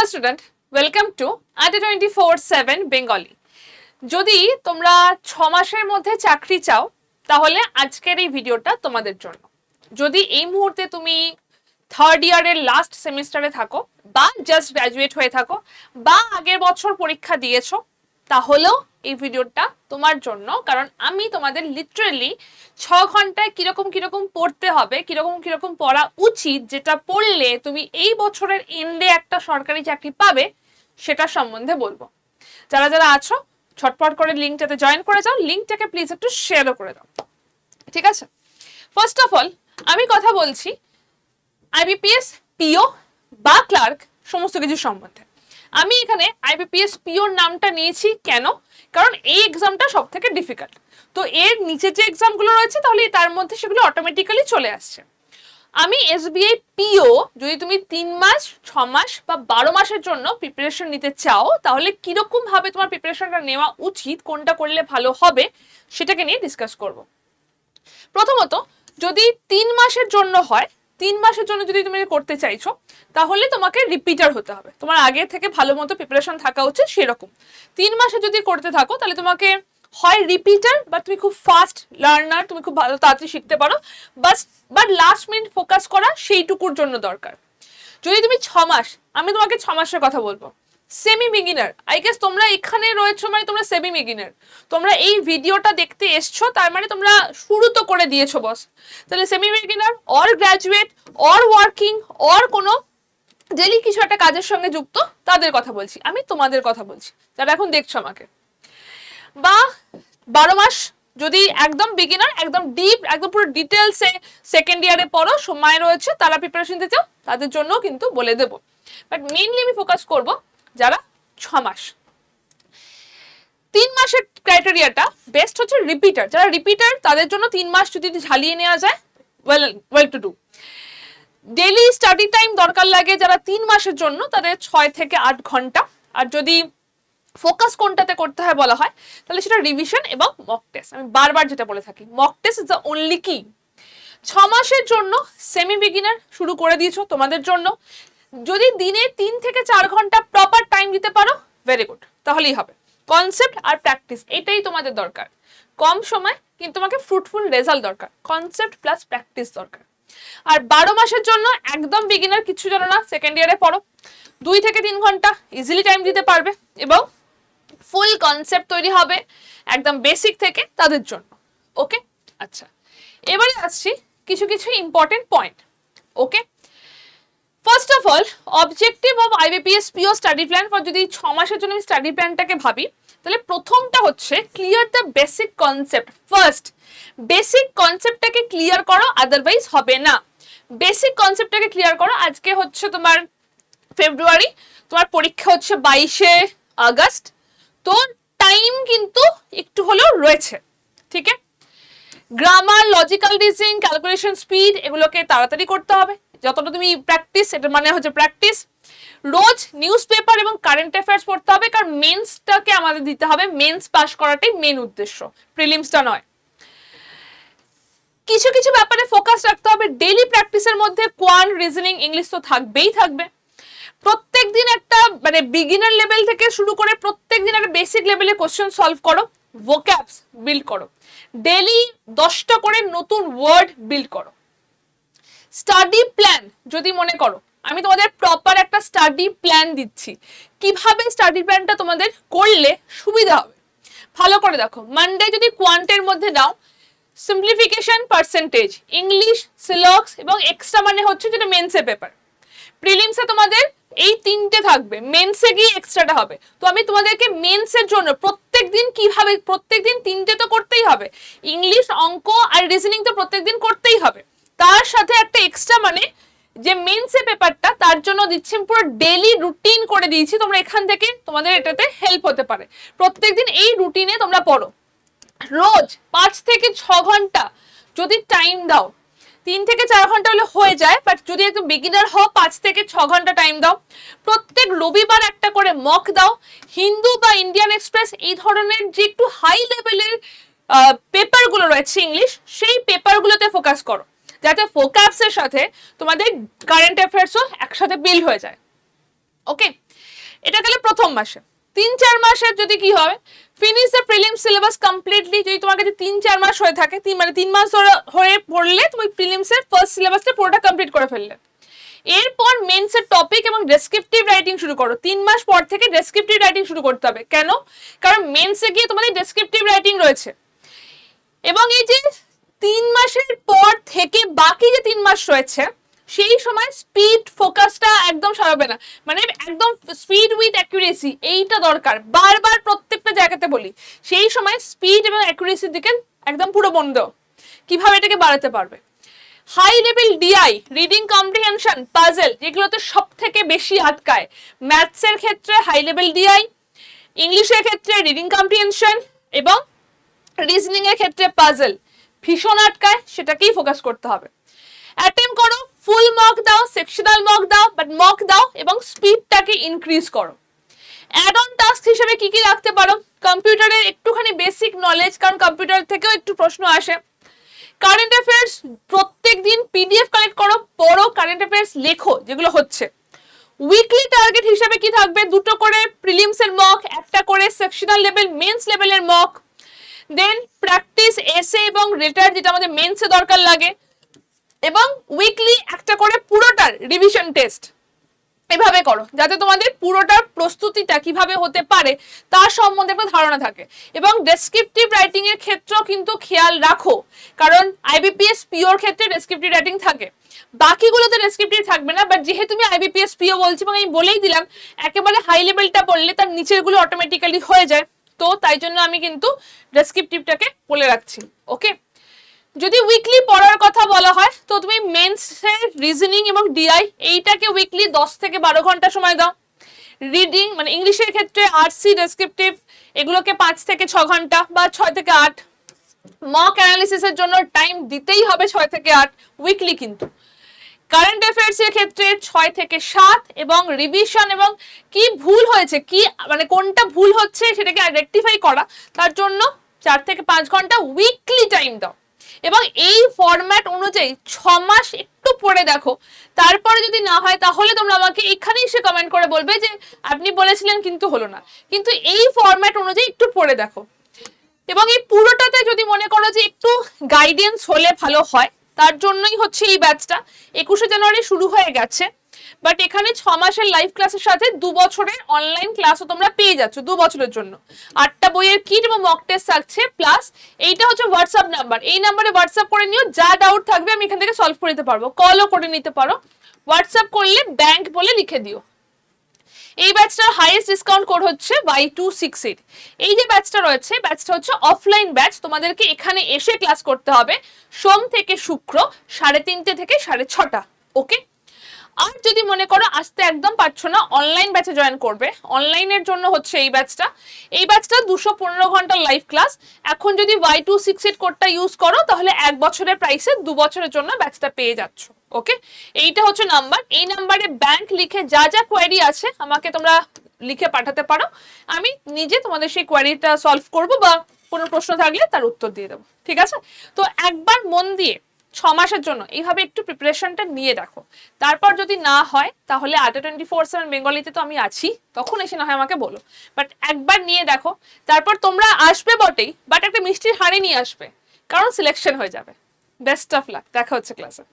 Hello student, welcome to আড্ডা 24/7 Bengali. যদি তোমরা 6 মাসের মধ্যে চাকরি চাও তাহলে আজকের এই ভিডিওটা তোমাদের জন্য। যদি এই মুহূর্তে তুমি থার্ড ইয়ারের লাস্ট সেমিস্টারে থাকো বা জাস্ট গ্র্যাজুয়েট হয়ে থাকো বা আগের বছর পরীক্ষা দিয়েছো তাহলেও এই ভিডিওটা তোমার জন্য, কারণ আমি তোমাদের লিটারালি 6 ঘন্টায় কিরকম পড়তে হবে, কিরকম পড়া উচিত, যেটা পড়লে তুমি এই বছরের এন্ডে একটা সরকারি চাকরি পাবে সেটা সম্বন্ধে বলবো। যারা যারা আছো ছটপট করে লিঙ্কটাতে জয়েন করে যাও, লিঙ্কটাকে প্লিজ একটু শেয়ারও করে দাও, ঠিক আছে? ফার্স্ট অফ অল আমি কথা বলছি আইবিপিএস পিও বা ক্লার্ক সমস্ত কিছু সম্বন্ধে। আমি এখানে আইবিপিএস পিওর নামটা নিয়েছি কেন? কারণ এই এক্সামটা সব থেকে ডিফিকাল্ট। তো এর নিচে যে এক্সামগুলো রয়েছে তাহলে তার মধ্যে সেগুলো অটোমেটিক্যালি চলে আসছে। আমি এসবিআই পিও যদি তুমি 3 মাস 6 মাস বা 12 মাসের জন্য প্রিপারেশন নিতে চাও তাহলে কিরকম ভাবে তোমার প্রিপারেশনটা নেওয়া উচিত, কোনটা করলে ভালো হবে সেটাকে নিয়ে ডিসকাস করব। প্রথমত যদি 3 মাসের জন্য হয়, 3 মাসের জন্য যদি তুমি করতে চাইছো তাহলে তোমাকে রিপিটার হতে হবে, তোমার আগে থেকে ভালো মতো প্রিপারেশন থাকা উচিত সেরকম। 3 মাসে যদি করতে থাকো তাহলে তোমাকে হয় রিপিটার বা তুমি খুব ফাস্ট লার্নার, তুমি খুব ভালো তাড়াতাড়ি শিখতে পারো, বাট লাস্ট মিনিট ফোকাস করা সেইটুকুর জন্য দরকার। যদি তুমি 6 মাস, আমি তোমাকে 6 মাসের কথা বলবো, সেমি বিগিনার, আই গেস তোমরা এখানে রয়েছো মানে তোমরা সেমি বিগিনার, তোমরা এই ভিডিওটা দেখতে এসছো তার মানে তোমরা শুরু তো করে দিয়েছো বস। তাহলে semi beginner or graduate or working or কোনো ডেলি কিছু একটা কাজের সঙ্গে যুক্ত তাদের কথা বলছি, আমি তোমাদের কথা বলছি যারা এখন দেখছো আমাকে। বা 12 মাস যদি একদম বিগিনার, একদম ডিপ, একদম পুরো ডিটেলসে সেকেন্ড ইয়ারে পড়ো, সময় রয়েছে, তারা প্রিপারেশন নিতে চাও তাদের জন্য কিন্তু বলে দেবো। বাট মেইনলি আমি ফোকাস করব যারা 6 মাস। 3 মাসের ক্রাইটেরিয়াটা বেস্ট হচ্ছে রিপিটার, যারা রিপিটার তাদের জন্য 3 মাস যদি ঝালিয়ে নেওয়া যায় well to do. Daily study time দরকার লাগে যারা 3 মাসের জন্য তাদের 6 থেকে 8 ঘন্টা। আর যদি ফোকাস কোনটাতে করতে হয় বলা হয় তাহলে সেটা রিভিশন এবং মক টেস্ট। আমি বারবার যেটা বলে থাকি, mock test is the only কি। 6 মাসের জন্য সেমি বিগিনার শুরু করে দিয়েছো তোমাদের জন্য। যদি দিনে 3 থেকে 4 ঘন্টা প্রপার টাইম দিতে পারো ভেরি গুড, তাহলেই হবে। কনসেপ্ট আর প্র্যাকটিস এটাই তোমাদের দরকার, কম সময় কিন্তু তোমাকে ফ্রুটফুল রেজাল্ট দরকার, কনসেপ্ট প্লাস প্র্যাকটিস দরকার। আর 12 মাসের জন্য একদম বিগিনার, কিছু জানো না, সেকেন্ড ইয়ারে পড়ো, 2 থেকে 3 ঘন্টা ইজিলি টাইম দিতে পারবে এবং ফুল কনসেপ্ট তৈরি হবে একদম বেসিক থেকে তাদের জন্য। ওকে, আচ্ছা এবারে আসছি কিছু important point. Okay, first of all objective of IBPS PO study plan for, যদি 6 মাসের জন্য আমি স্টাডি প্ল্যানটাকে ভাবি তাহলে প্রথমটা হচ্ছে clear the basic concept. First basic কনসেপ্টটাকে ক্লিয়ার করো, আদারওয়াইজ হবে না। বেসিক কনসেপ্টটাকে ক্লিয়ার করো। আজকে হচ্ছে তোমার ফেব্রুয়ারি, তোমার পরীক্ষা হচ্ছে 22শে আগস্ট, তো টাইম কিন্তু একটু হলেও রয়েছে, ঠিক আছে? Grammar, logical reasoning, calculation speed এগুলোকে তাড়াতাড়ি করতে হবে যতটা তুমি প্র্যাকটিস, এটা মানে হচ্ছে প্র্যাকটিস। রোজ নিউজ পেপার এবং কারেন্ট অ্যাফেয়ার্স পড়তে হবে, কারণ মেন্সটাকে আমাদের দিতে হবে, মেন্স পাস করাটাই মেন উদ্দেশ্য, প্রিলিমসটা নয়। কিছু ব্যাপারে ফোকাস রাখতে হবে। ডেইলি প্র্যাকটিসের মধ্যে কোয়ান্ট, রিজনিং, ইংলিশ তো থাকবেই থাকবে। প্রত্যেকদিন একটা মানে বিগিনার লেভেল থেকে শুরু করে প্রত্যেকদিন একটা বেসিক লেভেলে কোশ্চেন সলভ করো, ভোক্যাবস বিল্ড করো, ডেইলি 10টা করে নতুন ওয়ার্ড বিল্ড করো। স্টাডি প্ল্যান যদি মনে করো, আমি তোমাদের প্রপার একটা স্টাডি প্ল্যান দিচ্ছি, কিভাবে স্টাডি প্ল্যানটা তোমাদের করলে সুবিধা হবে ভালো করে দেখো। মানডে যদি কোয়ান্টের মধ্যে নাও, সিম্পলিফিকেশন, পার্সেন্টেজ, ইংলিশ, সিলক্স এবং এক্সট্রা মানে হচ্ছে যেটা মেন্সের পেপার। প্রিলিমসে তোমাদের এই 3টে থাকবে, মেন্সে গিয়ে এক্সট্রাটা হবে। তো আমি তোমাদেরকে মেন্সের জন্য প্রত্যেকদিন কিভাবে, প্রত্যেকদিন 3টে তো করতেই হবে, ইংলিশ, অঙ্ক আর রিজনিং তো প্রত্যেকদিন করতেই হবে, তার সাথে একটা এক্সট্রা মানে যে মেন্সের পেপারটা তার জন্য দিচ্ছি পুরো ডেইলি রুটিন করে দিয়েছি। তোমরা এখান থেকে তোমাদের এটাতে হেল্প হতে পারে, প্রত্যেকদিন এই রুটিনে তোমরা পড়ো। রোজ 5 থেকে 6 ঘন্টা যদি টাইম দাও, 3 থেকে 4 ঘন্টা হলে হয়ে যায়, বাট যদি একদম বিগিনার হও 5 থেকে 6 ঘন্টা টাইম দাও। প্রত্যেক রবিবার একটা করে মক দাও। হিন্দু বা ইন্ডিয়ান এক্সপ্রেস এই ধরনের যে একটু হাই লেভেলের পেপারগুলো রয়েছে ইংলিশ, সেই পেপারগুলোতে ফোকাস করো যাতে ফোকাবসের সাথে তোমাদের কারেন্ট অ্যাফেয়ার্সও একসাথে বিল্ড হয়ে যায়। ওকে, এটা গেলে প্রথম মাসে। 3-4 মাসের যদি কি হবে, finish the prelim syllabus completely. যদি তোমার কাছে 3-4 মাস হয়ে থাকে, 3 মাস হয়ে পড়লে তুমি প্রিলিমসের ফার্স্ট সিলেবাসটা পুরোটা কমপ্লিট করে ফেললে। এরপর মেন্সের টপিক এবং ডেসক্রিপটিভ রাইটিং শুরু করো। 3 মাস পর থেকে ডেসক্রিপটিভ রাইটিং শুরু করতে হবে। কেন? কারণ মেন্সে গিয়ে তোমাদের ডেসক্রিপটিভ রাইটিং রয়েছে, এবং এই যে 3 মাসের পর থেকে বাকি যে 3 মাস রয়েছে, সেই সময় স্পিড ফোকাসটা একদম সরাবে না, মানে একদম স্পিড উইথ অ্যাকুরেসি, এইটা দরকার। বারবার প্রত্যেকটা জায়গাতে বলি, সেই সময় স্পিড এবং অ্যাকুরেসির দিকে একদম পুরো মন দাও। কিভাবে এটাকে বাড়াতে পারবে? High level DI, reading comprehension, puzzle, যেগুলোতে সব থেকে বেশি আটকায়। ম্যাথসের ক্ষেত্রে হাই লেভেল ডিআই, ইংলিশের ক্ষেত্রে রিডিং কম্প্রিহেনশন এবং রিজনিং এর ক্ষেত্রে পাজল ভীষণ আটকায়, সেটাকেই ফোকাস করতে হবে। অ্যাটেম্প করো, ফুল মক দাও, সেকশনাল মক দাও, বাট মক দাও এবং স্পিডটাকে ইনক্রিজ করো। অ্যাড অন টাস্ক হিসেবে কি কি রাখতে পারো? কম্পিউটারের একটুখানি বেসিক নলেজ, কারণ কম্পিউটার থেকেও একটু প্রশ্ন আসে। কারেন্ট অ্যাফেয়ার্স প্রত্যেক দিন পিডিএফ কালেক্ট করো, পড়ো, কারেন্ট অ্যাফেয়ার্স লেখো যেগুলো হচ্ছে। উইকলি টার্গেট হিসেবে কি থাকবে? 2টো করে প্রিলিমসের মক, 1টা করে সেকশনাল লেভেল মেন্স লেভেলের মক। দেন প্র্যাকটিস এসে এবং লেটার, যেটা আমাদের মেন্সে দরকার লাগে, এবং উইকলি 1টা করে পুরোটার রিভিশন টেস্ট। এভাবে করো যাতে তোমাদের পুরোটার প্রস্তুতিটা কিভাবে হতে পারে তার সম্বন্ধে একটা ধারণা থাকে। এবং ডেসক্রিপটিভ রাইটিং এর ক্ষেত্রেও কিন্তু খেয়াল রাখো, কারণ আইবিপিএস পিওর ক্ষেত্রে ডেসক্রিপটিভ রাইটিং থাকে, বাকিগুলোতে ডেসক্রিপটিভ থাকবে না। বাট যেহেতু আমি আইবিপিএস পিও বলছি এবং আমি বলেই দিলাম একেবারে হাই লেভেলটা পড়লে তার নিচের গুলো অটোমেটিক্যালি হয়ে যায়, তো তাই জন্য আমি কিন্তু ডেসক্রিপটিভটাকে বলে রাখছি। ওকে, যদি উইকলি পড়ার কথা বলা হয় তো তুমি মেন্সের রিজনিং এবং ডিআই এইটাকে উইকলি 10 থেকে 12 ঘন্টা সময় দাও। রিডিং মানে ইংলিশের ক্ষেত্রে আরসি ডেসক্রিপটিভ এগুলোকে 5 থেকে 6 ঘন্টা বা 6 থেকে 8। মক অ্যানালিসিসের জন্য টাইম দিতেই হবে 6 থেকে 8 উইকলি। কিন্তু কারেন্ট অ্যাফেয়ার্স এর ক্ষেত্রে 6 থেকে 7, এবং রিভিশন এবং কি ভুল হয়েছে, কি মানে কোনটা ভুল হচ্ছে সেটাকে রেকটিফাই করা, তার জন্য 4 থেকে 5 ঘন্টা উইকলি টাইম দাও। এবং এই ফরম্যাট অনুযায়ী 6 মাস একটু পড়ে দেখো, তারপরে যদি না হয় তাহলে তোমরা আমাকে এখানেই এসে কমেন্ট করে বলবে যে আপনি বলেছিলেন কিন্তু হলো না। কিন্তু এই ফরম্যাট অনুযায়ী একটু পড়ে দেখো, এবং এই পুরোটাতে যদি মনে করো যে একটু গাইডেন্স হলে ভালো হয়, তার জন্যই হচ্ছে এই ব্যাচটা। 21শে জানুয়ারি শুরু হয়ে গেছে, বাট এখানে 6 মাসের লাইভ ক্লাসের সাথে 2 বছরের অনলাইন ক্লাসও তোমরা পেয়ে যাচ্ছ 2 বছরের জন্য। 8টা বইয়ের কিট এবং মক টেস্ট থাকছে, প্লাস এইটা হচ্ছে হোয়াটসঅ্যাপ নাম্বার, এই নাম্বারে হোয়াটসঅ্যাপ করে নিও, যা ডাউট থাকবে আমি এখান থেকে সলভ করে দিতে পারবো। কলও করে নিতে পারো, হোয়াটসঅ্যাপ করলে ব্যাংক বলে লিখে দিও। এই ব্যাচটার হাইয়েস্ট ডিসকাউন্ট কোড হচ্ছে Y268। এই যে ব্যাচটা রয়েছে, ব্যাচটা হচ্ছে অফলাইন ব্যাচ, তোমাদেরকে এখানে এসে ক্লাস করতে হবে সোম থেকে শুক্র 3:30 থেকে 6:30। ওকে, আর যদি মনে করো আসতে একদম পারছো না, অনলাইন ব্যাচে জয়েন করবে, অনলাইনের জন্য হচ্ছে এই ব্যাচটা। এই ব্যাচটা 215 ঘন্টার লাইভ ক্লাস। এখন যদি Y268 কোডটা ইউজ করো তাহলে 1 বছরের প্রাইসে 2 বছরের জন্য ব্যাচটা পেয়ে যাচ্ছ। ওকে, এইটা হচ্ছে নাম্বার, এই নাম্বারে ব্যাংক লিখে যা যা কোয়েরি আছে আমাকে তোমরা লিখে পাঠাতে পারো, আমি নিজে তোমাদের সেই কোয়েরিটা সলভ করব বা কোনো প্রশ্ন থাকলে তার উত্তর দিয়ে দেবো। ঠিক আছে, তো একবার মন দিয়ে 6 মাসের জন্য এইভাবে একটু প্রিপারেশনটা নিয়ে দেখো, তারপর যদি না হয় তাহলে 24/7 বেঙ্গলিতে তো আমি আছি, তখন এসে না হয় আমাকে বলো। বাট একবার নিয়ে দেখো, তারপর তোমরা আসবে বটেই, বাট একটা মিষ্টির হাঁড়ি নিয়ে আসবে, কারণ সিলেকশন হয়ে যাবে। বেস্ট অফ লাক, দেখা হচ্ছে ক্লাসে।